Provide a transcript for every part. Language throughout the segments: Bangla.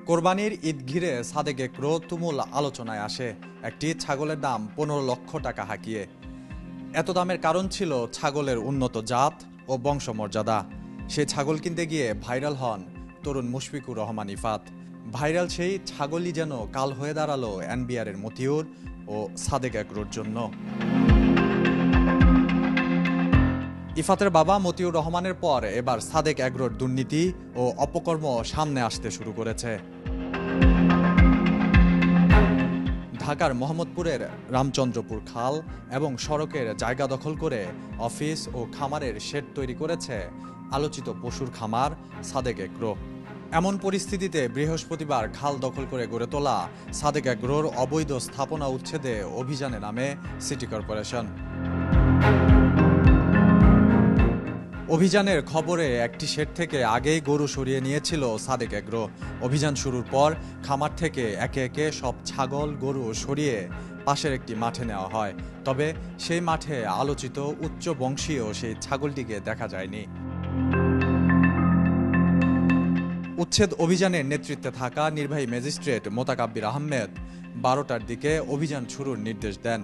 কোরবানির ঈদ ঘিরে সাদেক এগ্রো তুমুল আলোচনায় আসে একটি ছাগলের দাম 15 লক্ষ টাকা হাঁকিয়ে। এত দামের কারণ ছিল ছাগলের উন্নত জাত ও বংশমর্যাদা। সেই ছাগল কিনতে গিয়ে ভাইরাল হন তরুণ মুশফিকুর রহমান ইফাত। ভাইরাল সেই ছাগলই যেন কাল হয়ে দাঁড়ালো এনবিআরের মতিউর ও সাদেক এগ্রোর জন্য। ইফাতের বাবা মতিউর রহমানের পর এবার সাদেক এগ্রোর দুর্নীতি ও অপকর্ম সামনে আসতে শুরু করেছে। ঢাকার মোহাম্মদপুরের রামচন্দ্রপুর খাল এবং সড়কের জায়গা দখল করে অফিস ও খামারের শেড তৈরি করেছে আলোচিত পশুর খামার সাদেক এগ্রো। এমন পরিস্থিতিতে বৃহস্পতিবার খাল দখল করে গড়ে তোলা সাদেক এগ্রোর অবৈধ স্থাপনা উচ্ছেদে অভিযানে নামে সিটি কর্পোরেশন। অভিযানের খবরে একটি শেড থেকে আগেই গরু সরিয়ে নিয়েছিল সাদেক এগ্রো। অভিযান শুরুর পর খামার থেকে একে একে সব ছাগল গরু সরিয়ে পাশের একটি মাঠে নেওয়া হয়। তবে সেই মাঠে আলোচিত উচ্চ বংশীয় সেই ছাগলটিকে দেখা যায়নি। উচ্ছেদ অভিযানের নেতৃত্বে থাকা নির্বাহী ম্যাজিস্ট্রেট মোতাকাব্বির আহমেদ 12টার দিকে অভিযান শুরুর নির্দেশ দেন।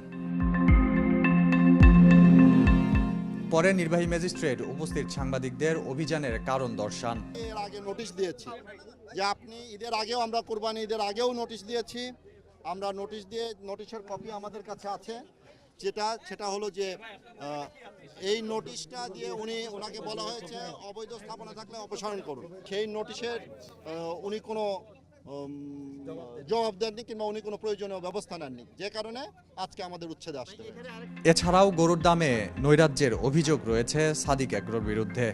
পরে নির্বাহী ম্যাজিস্ট্রেট উপস্থিত সাংবাদিকদের অভিযানের কারণ দর্শান। এর আগে নোটিশ দিয়েছি যে আপনি ঈদের আগেও, আমরা কোরবানি ঈদের আগেও নোটিশ দিয়েছি। আমরা নোটিশের কপি আমাদের কাছে আছে। সেটা হলো যে এই নোটিশটা দিয়ে ওনাকে বলা হয়েছে অবৈধ স্থাপনা থাকলে অপসারণ করুন। সেই নোটিশের উনি কোনো জবাব দেননি কিংবা উনি কোনো প্রয়োজনীয় ব্যবস্থা নেননি, যে কারণে আজকে আমাদের উচ্ছেদে আসতে হয়েছে। এছাড়াও গরুর দামে নৈরাজ্যের অভিযোগ রয়েছে সাদেক এগ্রোর বিরুদ্ধে।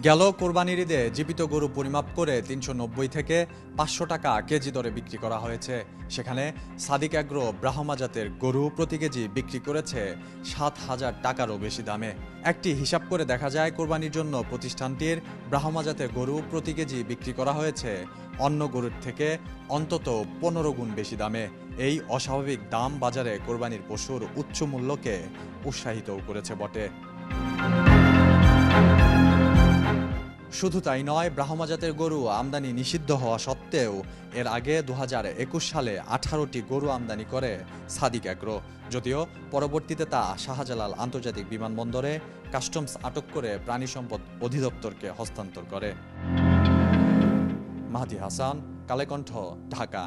গেল কোরবানির ঈদে জীবিত গরু পরিমাপ করে 390 থেকে 500 টাকা কেজি দরে বিক্রি করা হয়েছে। সেখানে সাদেক এগ্রো ব্রাহ্মা জাতের গরু প্রতি কেজি বিক্রি করেছে 7,000 টাকারও বেশি দামে। একটি হিসাব করে দেখা যায় কোরবানির জন্য প্রতিষ্ঠানটির ব্রাহ্মা জাতের গরু প্রতি কেজি বিক্রি করা হয়েছে অন্য গরুর থেকে অন্তত 15 গুণ বেশি দামে। এই অস্বাভাবিক দাম বাজারে কোরবানির পশুর উচ্চ মূল্যকে উৎসাহিতও করেছে বটে। শুধু তাই নয়, ব্রাহ্মা জাতের গরু আমদানি নিষিদ্ধ হওয়া সত্ত্বেও এর আগে 2021 সালে 18টি গরু আমদানি করে সাদেক এগ্রো। যদিও পরবর্তীতে তা শাহজালাল আন্তর্জাতিক বিমানবন্দরে কাস্টমস আটক করে প্রাণী সম্পদ অধিদপ্তরকে হস্তান্তর করে। মাহদি হাসান, কালেকণ্ঠ, ঢাকা।